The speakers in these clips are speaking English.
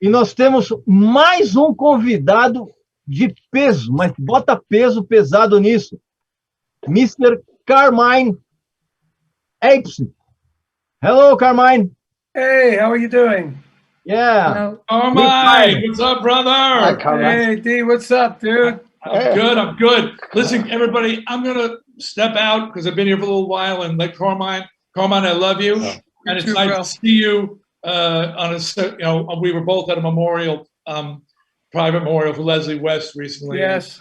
E nós temos mais um convidado de peso, mas bota peso pesado nisso. Mr. Carmine Appice. Hello, Carmine. Hey, how are you doing? Yeah. Carmine, what's up, brother? Hi, Carmine. Hey, D, what's up, dude? I'm good. Listen, everybody, I'm going to step out because I've been here for a little while, and like Carmine, I love you. And it's nice to see you on a, we were both at a memorial, private memorial for Leslie West recently. Yes,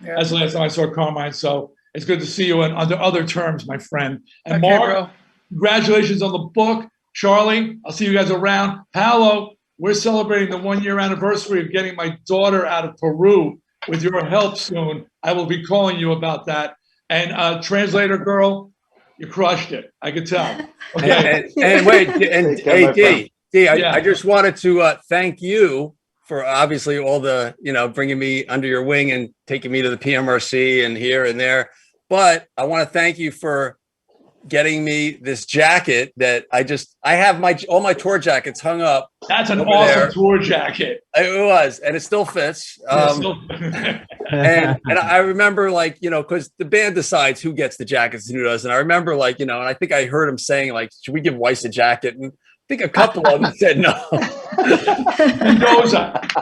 That's the last time I saw Carmine, so it's good to see you under other terms, my friend. And okay, Mark, bro. Congratulations on the book. Charlie, I'll see you guys around. Paolo, we're celebrating the 1-year anniversary of getting my daughter out of Peru. With your help soon, I will be calling you about that. And translator girl, you crushed it. I could tell. Okay. And wait, and hey, D, I just wanted to thank you for obviously all the, bringing me under your wing and taking me to the PMRC and here and there. But I want to thank you for getting me this jacket that I have all my tour jackets hung up. That's an awesome tour jacket. It was, and it still fits. And I remember, because the band decides who gets the jackets and who doesn't. I remember, and I think I heard him saying, should we give Weiss a jacket? And I think a couple of them said no.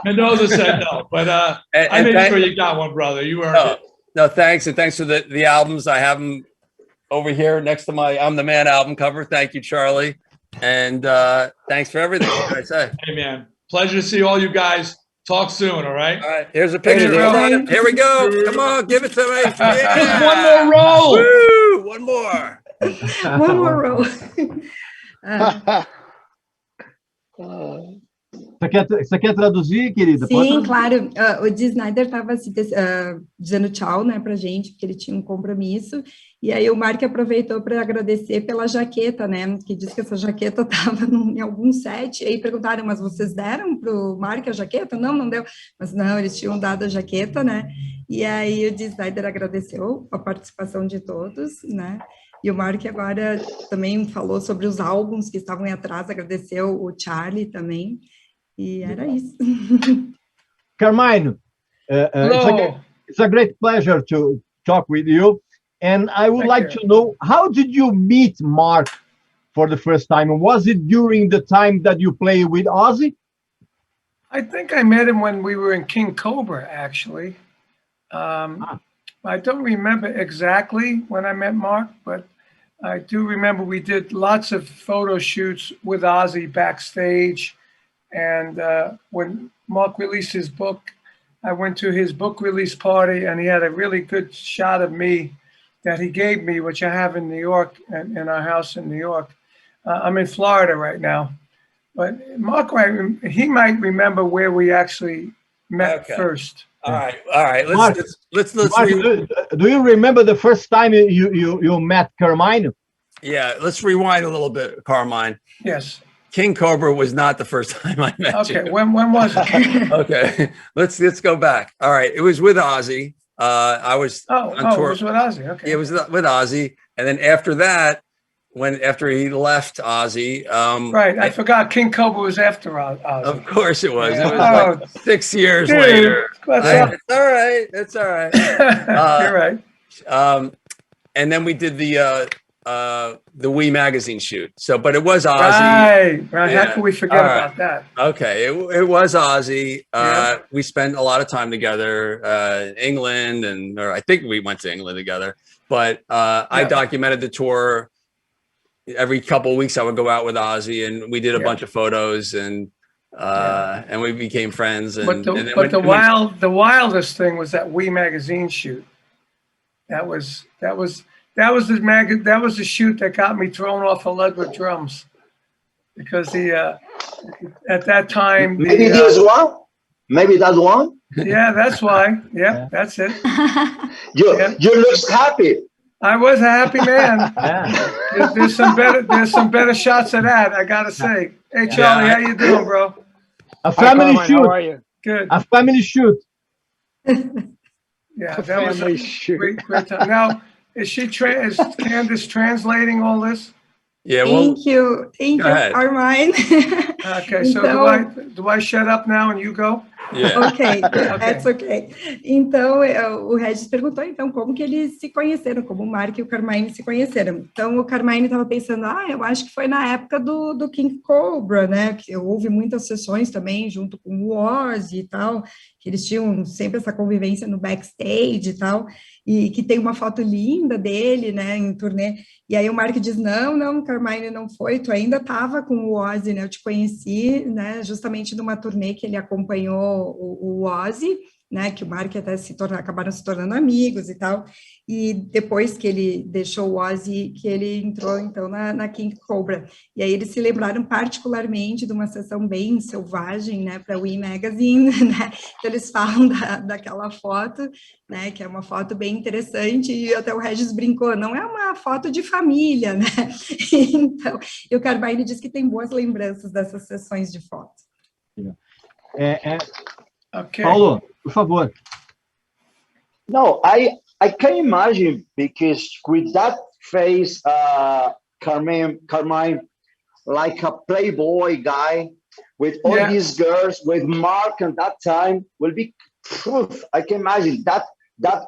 Mendoza said no, but I made sure you got one, brother. You earned it. No, thanks, and thanks for the albums. I have them over here next to my I'm the Man album cover. Thank you, Charlie. And thanks for everything. What can I say? Hey, man. Pleasure to see all you guys. Talk soon, all right? All right. Here's a picture. Here we go. Come on, give it to me. Yeah. One more roll. Woo! One more. One more roll. Você quer traduzir, querida? Sim, claro. O Snider estava dizendo tchau, né, pra gente, porque ele tinha um compromisso. E aí o Mark aproveitou para agradecer pela jaqueta, né? Que disse que essa jaqueta estava em algum set. E aí perguntaram, mas vocês deram para o Mark a jaqueta? Não, não deu. Mas não, eles tinham dado a jaqueta, né? E aí o Snider agradeceu a participação de todos, né? E o Mark agora também falou sobre os álbuns que estavam aí atrás, agradeceu o Charlie também. E era isso. Carmine, it's a great pleasure to talk with you. And I would like to know, how did you meet Mark for the first time? Was it during the time that you played with Ozzy? I think I met him when we were in King Cobra, actually. I don't remember exactly when I met Mark, but I do remember we did lots of photo shoots with Ozzy backstage. And when Mark released his book, I went to his book release party, and he had a really good shot of me that he gave me, which I have in New York, in our house in New York. I'm in Florida right now. But Mark, he might remember where we actually met first. All right. Let's Mark, do you remember the first time you met Carmine? Yeah, let's rewind a little bit, Carmine. Yes. King Cobra was not the first time I met you. Okay, when was it? Okay, let's go back. All right, it was with Ozzy. I was on tour. It was with Ozzy. Okay. Yeah, it was with Ozzy, and then after that, after he left Ozzy, right, I forgot King Cobra was after Ozzy. Of course it was. Yeah. It was like 6 years later. It's all right. It's all right. You're right. And then we did the Wii magazine shoot. So, but it was Ozzy. Right. Yeah. How could we forget about that? Okay, it was Ozzy. We spent a lot of time together in England, or I think we went to England together. But I documented the tour. Every couple of weeks, I would go out with Ozzy, and we did a bunch of photos, and we became friends. And, the wildest thing was that Wii magazine shoot. That was the shoot that got me thrown off of Ludwig drums, because at that time maybe there's one. Maybe that's one. Yeah, that's why. Yeah, that's it. You look happy. I was a happy man. There's some better shots of that, I gotta say. Hey Charlie, how you doing, bro? A family shoot. How are you? Good. A family shoot. Yeah, that was a great time. Now, is Candice translating all this? Yeah. Thank you, Carmine. Okay, so do I shut up now and you go? Yeah. Ok, that's ok. Então, o Regis perguntou, então, como que eles se conheceram, como o Mark e o Carmine se conheceram. Então, o Carmine estava pensando, eu acho que foi na época do King Cobra, né, que houve muitas sessões também, junto com o Ozzy e tal, que eles tinham sempre essa convivência no backstage e tal, e que tem uma foto linda dele, né, em turnê. E aí o Mark diz, não, Carmine, não foi, tu ainda estava com o Ozzy, né, eu te conheci, né, justamente numa turnê que ele acompanhou o Ozzy, né, que o Mark até acabaram se tornando amigos e tal, e depois que ele deixou o Ozzy, que ele entrou, então, na King Cobra, e aí eles se lembraram particularmente de uma sessão bem selvagem, né, para o WE Magazine, né, então eles falam daquela foto, né, que é uma foto bem interessante, e até o Regis brincou, não é uma foto de família, né, então, e o Carmine diz que tem boas lembranças dessas sessões de foto. Okay. Paulo, por favor. No, I can imagine, because with that face, Carmine, like a playboy guy, with all these girls, with Mark at that time, will be proof. I can imagine that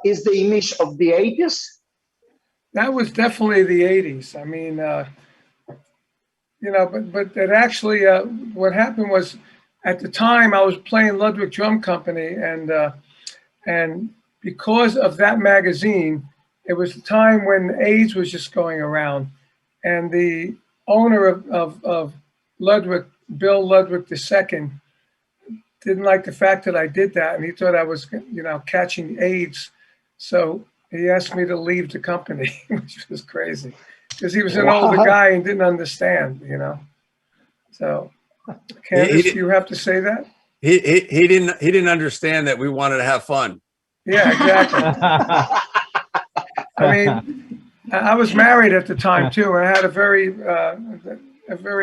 is the image of the 80s. That was definitely the 80s. I mean, you know, but it actually, what happened was, at the time I was playing Ludwig Drum Company, and because of that magazine, it was the time when AIDS was just going around, and the owner of Ludwig, Bill Ludwig II, didn't like the fact that I did that, and he thought I was, you know, catching AIDS. So he asked me to leave the company, which was crazy, because he was an older guy and didn't understand, you know. So, Candice, you have to say that? He didn't understand that we wanted to have fun. Yeah, exactly. I mean, I was married at the time too, and I had a very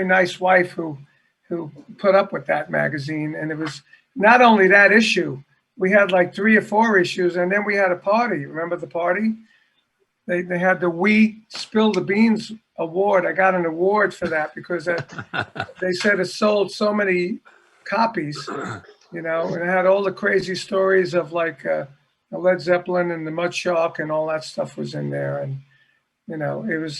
nice wife who put up with that magazine. And it was not only that issue, we had like 3 or 4 issues, and then we had a party. Remember the party? They had the We Spill the Beans award. I got an award for that because they said it sold so many copies, you know, and it had all the crazy stories of like Led Zeppelin and the Mud Shark and all that stuff was in there. And, you know, it was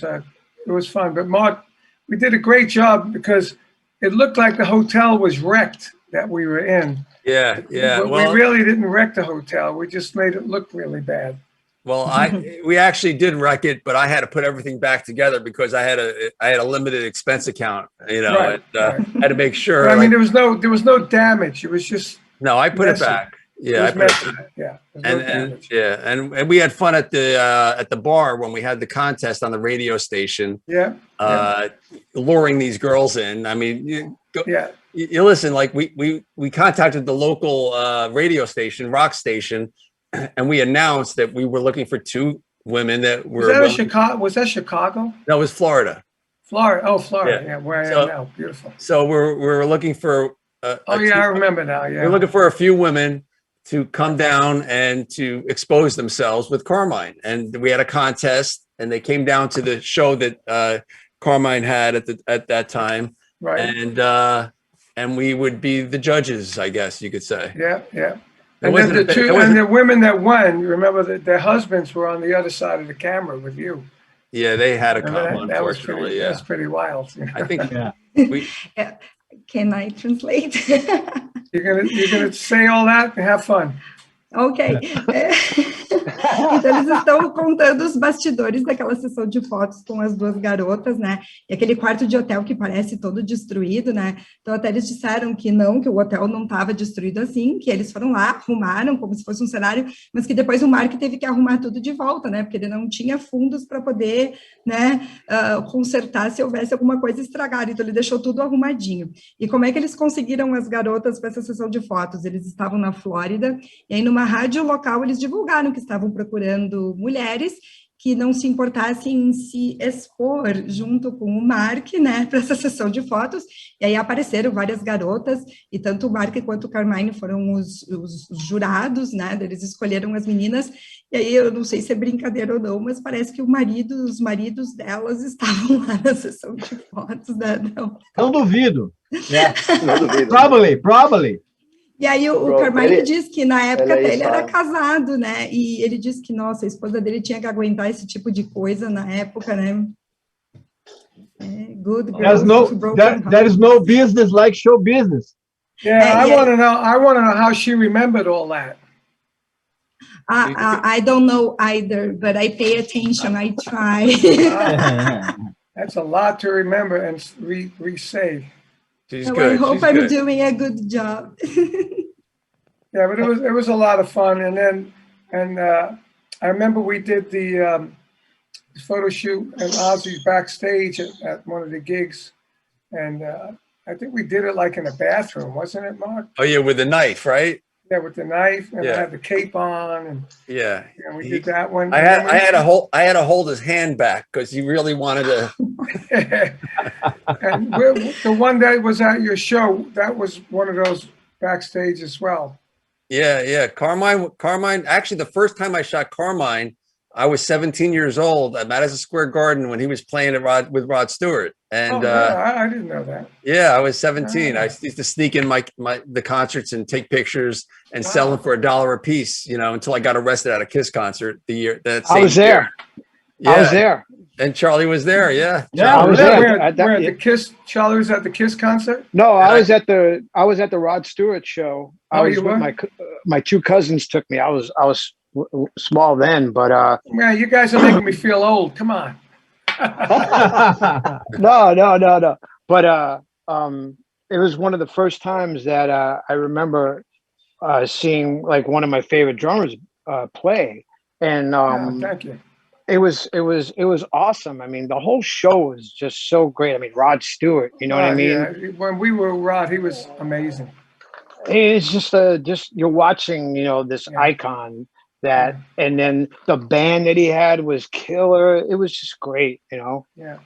fun. But Mark, we did a great job because it looked like the hotel was wrecked that we were in. Yeah. But we really didn't wreck the hotel. We just made it look really bad. Well, we actually did wreck it, but I had to put everything back together because I had a limited expense account, you know, right. had to make sure. But, I mean, there was no damage. It was just I put it back. Yeah, I put it back. Yeah, and we had fun at the bar when we had the contest on the radio station. Yeah, luring these girls in. I mean, you listen. Like we contacted the local radio station, rock station. And we announced that we were looking for 2 women that were. Was that Chicago? That was Florida. Florida. Oh, Florida. Yeah, where I am now. Beautiful. So we're looking for. I remember now. Yeah. We're looking for a few women to come down and to expose themselves with Carmine. And we had a contest, and they came down to the show that Carmine had at that time. Right. And we would be the judges, I guess you could say. Yeah. And then the women that won, you remember that their husbands were on the other side of the camera with you. Yeah, they had a come, unfortunately. That's pretty wild. You know? I think Can I translate? You're gonna say all that and have fun. Ok. Então, eles estão contando os bastidores daquela sessão de fotos com as 2 garotas, né? E aquele quarto de hotel que parece todo destruído, né? Então, até eles disseram que o hotel não estava destruído assim, que eles foram lá, arrumaram como se fosse um cenário, mas que depois o Mark teve que arrumar tudo de volta, né? Porque ele não tinha fundos para poder, né, consertar se houvesse alguma coisa estragada. Então, ele deixou tudo arrumadinho. E como é que eles conseguiram as garotas para essa sessão de fotos? Eles estavam na Flórida, e aí numa rádio local eles divulgaram que estavam procurando mulheres, que não se importasse em se expor junto com o Mark, né, para essa sessão de fotos, e aí apareceram várias garotas, e tanto o Mark quanto o Carmine foram os jurados, né, eles escolheram as meninas, e aí eu não sei se é brincadeira ou não, mas parece que os maridos delas estavam lá na sessão de fotos, né, Não duvido. Yeah. Não duvido. Probably. E aí o Carmine diz que na época até ele era casado, né? E ele disse que, nossa, a esposa dele tinha que aguentar esse tipo de coisa na época, né? Good girls, there is no business like show business. Yeah, I want to know how she remembered all that. I don't know either, but I pay attention, I try. That's a lot to remember and re-say. So I hope I'm doing a good job. Yeah, but it was a lot of fun, and I remember we did the photo shoot and Ozzy's backstage at one of the gigs, and I think we did it like in a bathroom, wasn't it, Mark? Oh yeah, with the knife, right? Yeah, with the knife, and I had the cape on, and we did that one. I had to hold his hand back because he really wanted to. And the one that was at your show, that was one of those backstage as well. Yeah. Carmine. Actually, the first time I shot Carmine, I was 17 years old at Madison Square Garden when he was playing with Rod Stewart. And I didn't know that. Yeah, I was 17. I used to sneak in the concerts and take pictures and sell them for $1 a piece, until I got arrested at a Kiss concert I was there. Yeah. I was there. And Charlie was there. Yeah. I was there. Where the Kiss? Charlie was at the Kiss concert? No, I was at the Rod Stewart show. I was with my two cousins took me. I was small then, but man, you guys are making me feel old. Come on. No. But it was one of the first times that I remember seeing like one of my favorite drummers play, and thank you. It was awesome. I mean, the whole show was just so great. I mean, Rod Stewart, you know what I mean? Yeah. When we were Rod, he was amazing. It's just you're watching, this icon that, and then the band that he had was killer. It was just great, Yeah.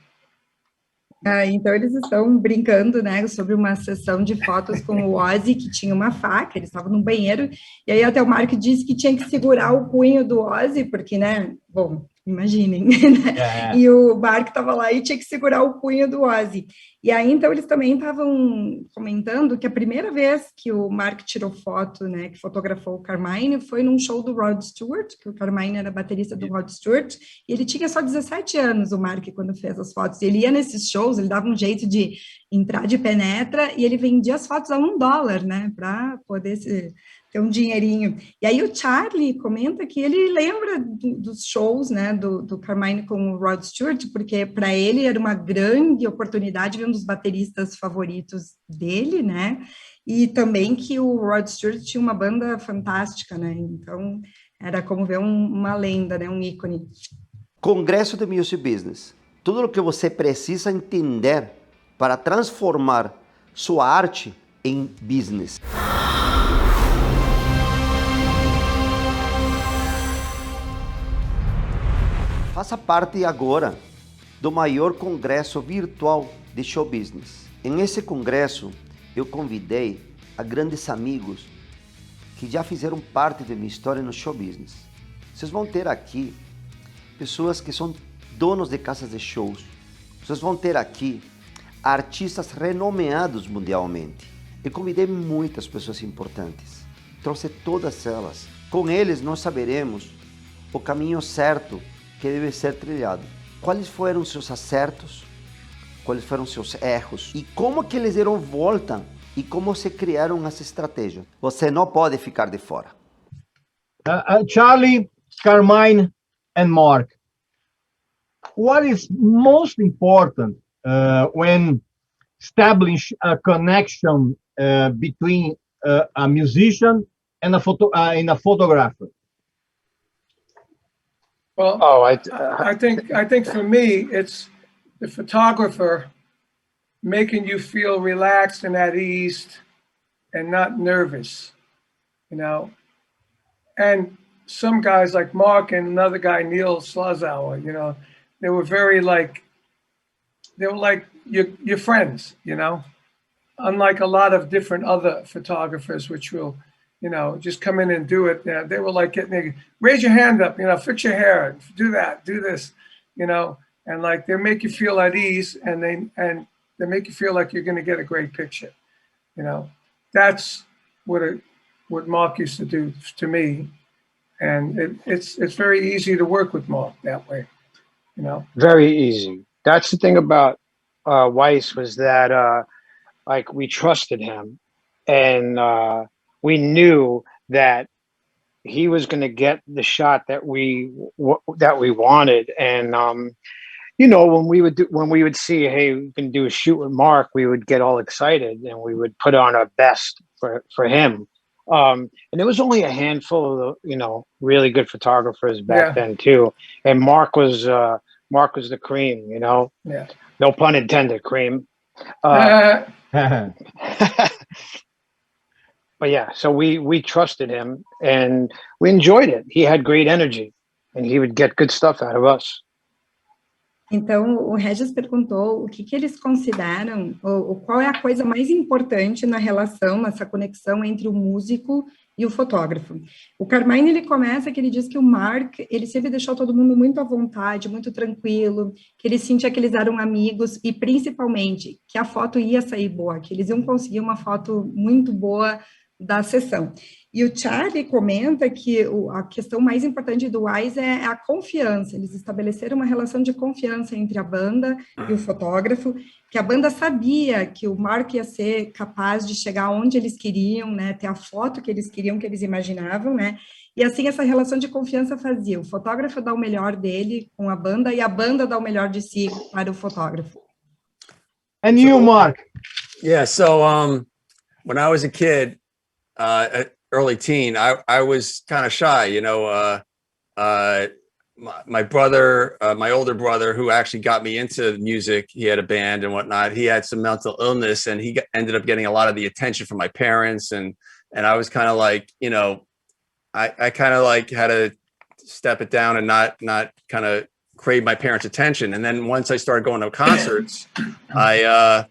Então eles estão brincando, né, sobre uma sessão de fotos com o Ozzy, que tinha uma faca, eles estavam no banheiro, e aí até o Mark disse que tinha que segurar o punho do Ozzy, porque, né, bom, imaginem, né? E o Mark estava lá e tinha que segurar o punho do Ozzy. E aí, então, eles também estavam comentando que a primeira vez que o Mark tirou foto, né, que fotografou o Carmine, foi num show do Rod Stewart, que o Carmine era baterista do Rod Stewart, e ele tinha só 17 anos, o Mark, quando fez as fotos. E ele ia nesses shows, ele dava um jeito de entrar de penetra, e ele vendia as fotos a $1, né, para poder ter um dinheirinho. E aí o Charlie comenta que ele lembra dos shows, né, do Carmine com o Rod Stewart, porque para ele era uma grande oportunidade ver um dos bateristas favoritos dele, né, e também que o Rod Stewart tinha uma banda fantástica, né, então era como ver uma lenda, né, um ícone. Congresso de Music Business. Tudo o que você precisa entender para transformar sua arte em business. Faça parte agora do maior congresso virtual de show business. Em esse congresso, eu convidei a grandes amigos que já fizeram parte da minha história no show business. Vocês vão ter aqui pessoas que são donos de casas de shows. Vocês vão ter aqui artistas renomeados mundialmente. Eu convidei muitas pessoas importantes. Trouxe todas elas. Com eles nós saberemos o caminho certo que deve ser trilhado. Quais foram seus acertos? Quais foram seus erros? E como que eles deram volta? E como se criaram as estratégias? Você não pode ficar de fora. Charlie, Carmine, and Mark, what is most important when establishing a connection between a musician and a photographer? Well, I think for me, it's the photographer making you feel relaxed and at ease and not nervous, and some guys like Mark and another guy, Neil Slazauer, you know, they were very like, they were like your friends, you know, unlike a lot of different other photographers, which will, you know, just come in and do it. Yeah, they were like, raise your hand up, you know, fix your hair, do that, do this, you know, and like they make you feel at ease, and they make you feel like you're going to get a great picture, you know. That's what Mark used to do to me, and it's very easy to work with Mark that way, you know. Very easy. That's the thing about Weiss, was that like we trusted him, and we knew that he was going to get the shot that we wanted. And you know, when we would see, hey, we can do a shoot with Mark, we would get all excited and we would put on our best for him. And there was only a handful of, you know, really good photographers back then too. And Mark was the cream, you know. Yeah. No pun intended, cream. But yeah, so we trusted him and we enjoyed it. He had great energy and he would get good stuff out of us. Então, o Regis perguntou o que eles consideram, ou qual é a coisa mais importante na relação, nessa conexão entre o músico e o fotógrafo. O Carmine, ele começa que ele diz que o Mark, ele sempre deixou todo mundo muito à vontade, muito tranquilo, que ele sentia que eles eram amigos e, principalmente, que a foto ia sair boa, que eles iam conseguir uma foto muito boa da sessão. E o Charlie comenta que a questão mais importante do Weiss é a confiança. Eles estabeleceram uma relação de confiança entre a banda e o fotógrafo, que a banda sabia que o Mark ia ser capaz de chegar onde eles queriam, né, ter a foto que eles queriam, que eles imaginavam, né, e assim essa relação de confiança fazia o fotógrafo dar o melhor dele com a banda e a banda dar o melhor de si para o fotógrafo. And you, Mark? Yeah, so when I was a kid, early teen, I was kind of shy, you know. My brother, my older brother, who actually got me into music, he had a band and whatnot. He had some mental illness, and he ended up getting a lot of the attention from my parents. And I was kind of like, you know, I kind of like had to step it down and not kind of crave my parents' attention. And then once I started going to concerts, I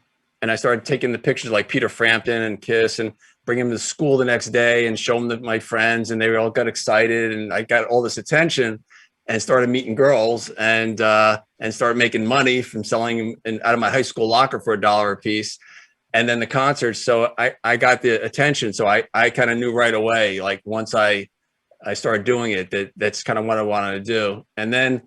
started taking the pictures like Peter Frampton and Kiss, and bring him to school the next day and show him to my friends, and they all got excited, and I got all this attention and started meeting girls and started making money from selling them out of my high school locker for $1 a piece. And then the concerts, so I got the attention. So I kind of knew right away, like once I started doing it, that's kind of what I wanted to do. And then,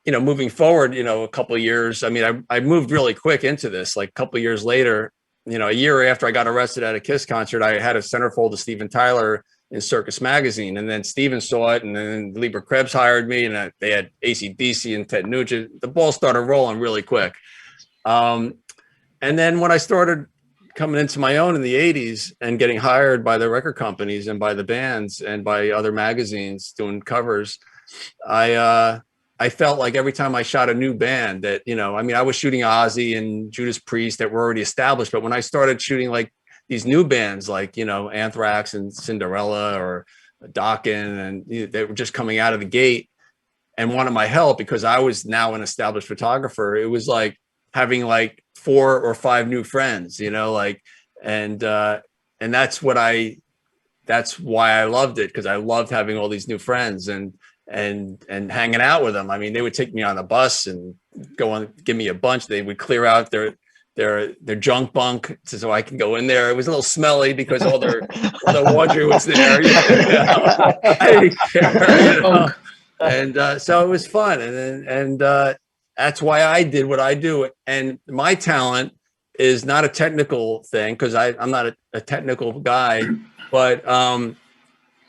you know, moving forward, you know, a couple of years, I mean, I moved really quick into this, like a couple of years later, you know, a year after I got arrested at a Kiss concert, I had a centerfold of Steven Tyler in Circus Magazine. And then Steven saw it, and then Lieber Krebs hired me, and they had AC/DC and Ted Nugent. The ball started rolling really quick. And then when I started coming into my own in the 80s and getting hired by the record companies and by the bands and by other magazines doing covers, I felt like every time I shot a new band that, you know, I mean, I was shooting Ozzy and Judas Priest that were already established, but when I started shooting like these new bands, like, you know, Anthrax and Cinderella or Dokken, and they were just coming out of the gate and wanted my help because I was now an established photographer. It was like having like 4 or 5 new friends, you know, like, and that's why I loved it, because I loved having all these new friends and hanging out with them. I mean, they would take me on the bus and go on, give me a bunch. They would clear out their junk bunk so I can go in there. It was a little smelly because all their wardrobe was there. You know? I didn't care, you know? And so it was fun. And that's why I did what I do. And my talent is not a technical thing, because I'm not a technical guy, but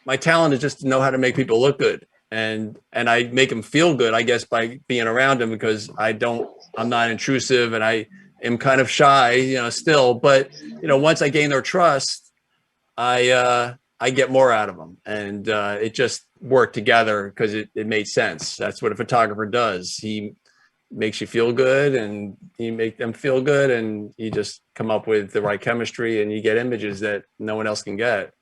my talent is just to know how to make people look good. And I make them feel good, I guess, by being around them, because I'm not intrusive, and I am kind of shy, you know, still. But, you know, once I gain their trust, I get more out of them. And it just worked together because it made sense. That's what a photographer does. He makes you feel good, and you make them feel good, and you just come up with the right chemistry, and you get images that no one else can get.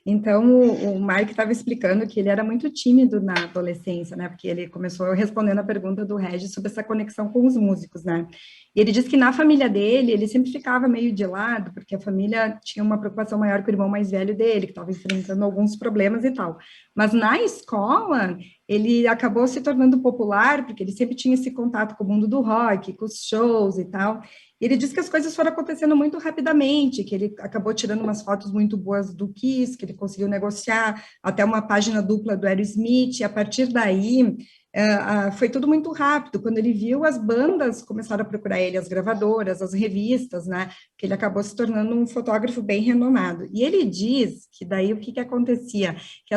Então, o Mark estava explicando que ele era muito tímido na adolescência, né? Porque ele começou respondendo a pergunta do Regis sobre essa conexão com os músicos, né? E ele disse que na família dele, ele sempre ficava meio de lado, porque a família tinha uma preocupação maior com o irmão mais velho dele, que estava enfrentando alguns problemas e tal. Mas na escola, ele acabou se tornando popular, porque ele sempre tinha esse contato com o mundo do rock, com os shows e tal. E ele disse que as coisas foram acontecendo muito rapidamente, que ele acabou tirando umas fotos muito boas do Kiss, que ele conseguiu negociar até uma página dupla do Aerosmith, e a partir daí foi tudo muito rápido. Quando ele viu, as bandas começaram a procurar ele, as gravadoras, as revistas, né? Que ele acabou se tornando um fotógrafo bem renomado. E ele diz que daí o que acontecia? Que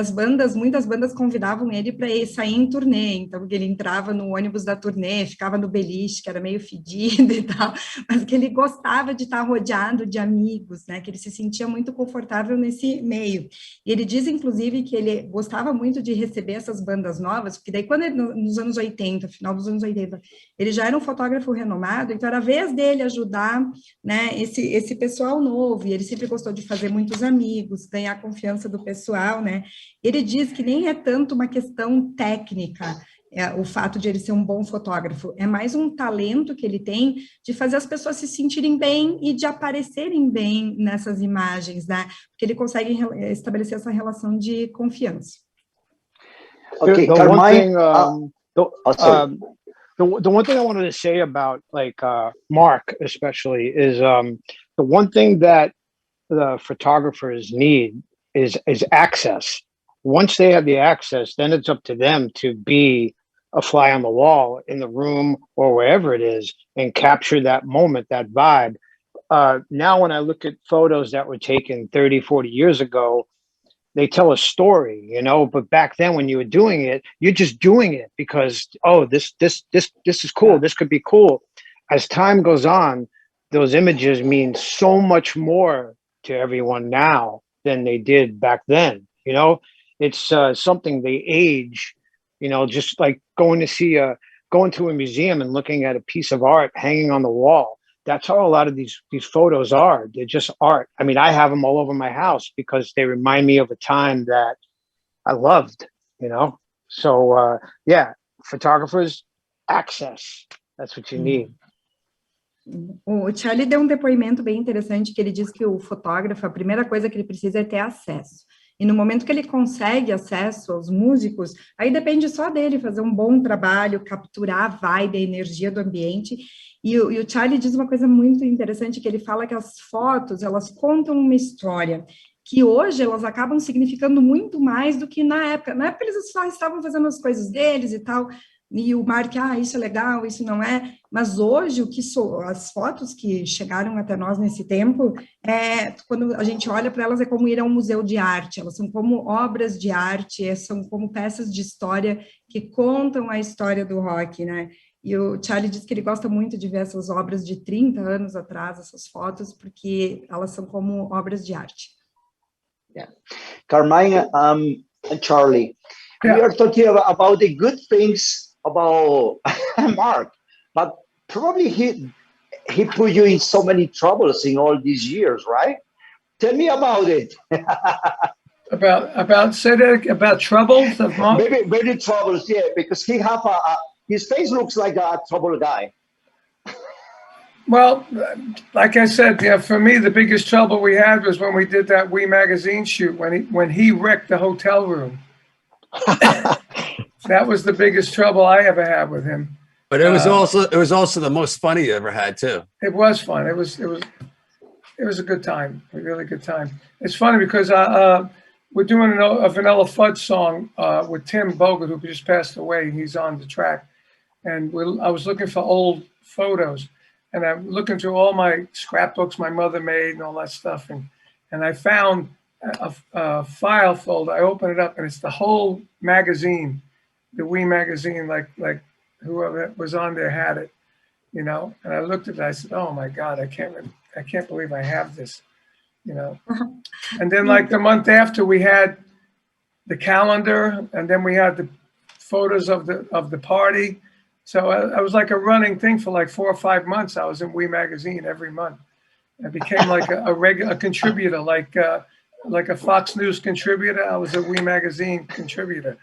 muitas bandas convidavam ele para sair em turnê, então que ele entrava no ônibus da turnê, ficava no beliche, que era meio fedido e tal, mas que ele gostava de estar rodeado de amigos, né? Que ele se sentia muito confortável nesse meio. E ele diz, inclusive, que ele gostava muito de receber essas bandas novas, porque daí quando nos anos 80, final dos anos 80, ele já era um fotógrafo renomado, então era a vez dele ajudar, né, esse pessoal novo, e ele sempre gostou de fazer muitos amigos, ganhar a confiança do pessoal, né? Ele diz que nem é tanto uma questão técnica, o fato de ele ser um bom fotógrafo, é mais um talento que ele tem de fazer as pessoas se sentirem bem e de aparecerem bem nessas imagens, né? Porque ele consegue estabelecer essa relação de confiança. Okay, the Carmine, one thing, the one thing I wanted to say about Mark especially is the one thing that the photographers need is access. Once they have the access, then it's up to them to be a fly on the wall in the room or wherever it is and capture that moment, that vibe. Now, when I look at photos that were taken 30, 40 years ago, they tell a story, you know, but back then when you were doing it, you're just doing it because, oh, this is cool. This could be cool. As time goes on, those images mean so much more to everyone now than they did back then. You know, it's something they age, you know, just like going to a museum and looking at a piece of art hanging on the wall. That's how a lot of these photos are. They're just art. I mean, I have them all over my house because they remind me of a time that I loved, you know? So, yeah, photographers, access. That's what you need. O Charlie deu um depoimento bem interessante, que ele diz que o fotógrafo, a primeira coisa que ele precisa é ter acesso. E no momento que ele consegue acesso aos músicos, aí depende só dele fazer um bom trabalho, capturar a vibe, a energia do ambiente. E o Charlie diz uma coisa muito interessante, que ele fala que as fotos, elas contam uma história, que hoje elas acabam significando muito mais do que na época. Na época eles só estavam fazendo as coisas deles e tal, e o Mark, isso é legal, isso não é, mas hoje as fotos que chegaram até nós nesse tempo, quando a gente olha para elas, é como ir a um museu de arte, elas são como obras de arte, são como peças de história que contam a história do rock, né? E o Charlie diz que ele gosta muito de ver essas obras de 30 anos atrás, essas fotos, porque elas são como obras de arte. Yeah. Carmine and Charlie, we are talking about the good things about Mark, but probably he put you in so many troubles in all these years, right? Tell me about it. about troubles of Mark? Maybe troubles, yeah, because he have his face looks like a trouble guy. Well, like I said, for me, the biggest trouble we had was when we did that We Magazine shoot, when he wrecked the hotel room. That was the biggest trouble I ever had with him. But it was also the most funny you ever had too. It was fun. It was a good time, a really good time. It's funny because we're doing a Vanilla Fudge song with Tim Bogert, who just passed away. He's on the track, and I was looking for old photos, and I'm looking through all my scrapbooks my mother made and all that stuff, and I found a file folder. I opened it up, and it's the whole magazine. The We Magazine, like whoever was on there had it, you know. And I looked at it, I said, "Oh my God, I can't believe I have this," you know. And then like the month after, we had the calendar, and then we had the photos of the party. So I was like a running thing for like 4 or 5 months. I was in We Magazine every month. I became like a regular contributor, like like a Fox News contributor. I was a We Magazine contributor.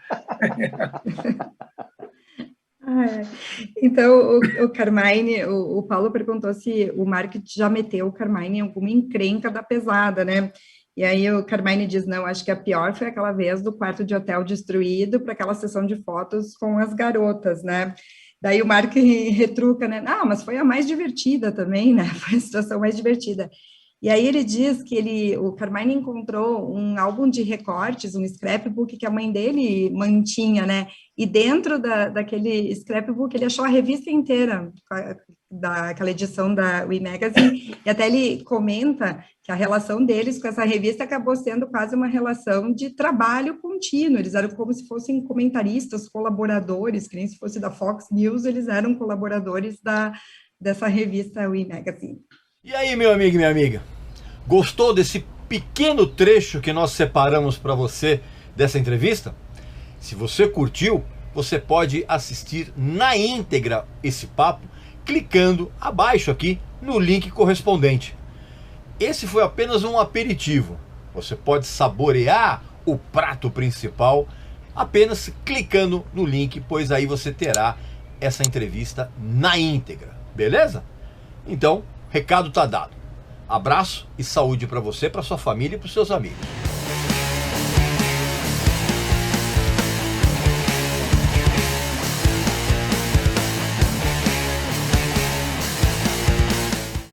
Então, o Carmine, o Paulo perguntou se o marketing já meteu o Carmine em alguma encrenca da pesada, né? E aí o Carmine diz, não, acho que a pior foi aquela vez do quarto de hotel destruído para aquela sessão de fotos com as garotas, né? Daí o Mark retruca, né? Ah, mas foi a mais divertida também, né? Foi a situação mais divertida. E aí ele diz que o Carmine encontrou um álbum de recortes, um scrapbook que a mãe dele mantinha, né? E dentro daquele scrapbook ele achou a revista inteira, daquela edição da We Magazine, e até ele comenta que a relação deles com essa revista acabou sendo quase uma relação de trabalho contínuo. Eles eram como se fossem comentaristas, colaboradores, que nem se fosse da Fox News, eles eram colaboradores dessa revista We Magazine. E aí, meu amigo e minha amiga, gostou desse pequeno trecho que nós separamos para você dessa entrevista? Se você curtiu, você pode assistir na íntegra esse papo clicando abaixo aqui no link correspondente. Esse foi apenas um aperitivo. Você pode saborear o prato principal apenas clicando no link, pois aí você terá essa entrevista na íntegra, beleza? Então, recado tá dado. Abraço e saúde para você, para sua família e para os seus amigos.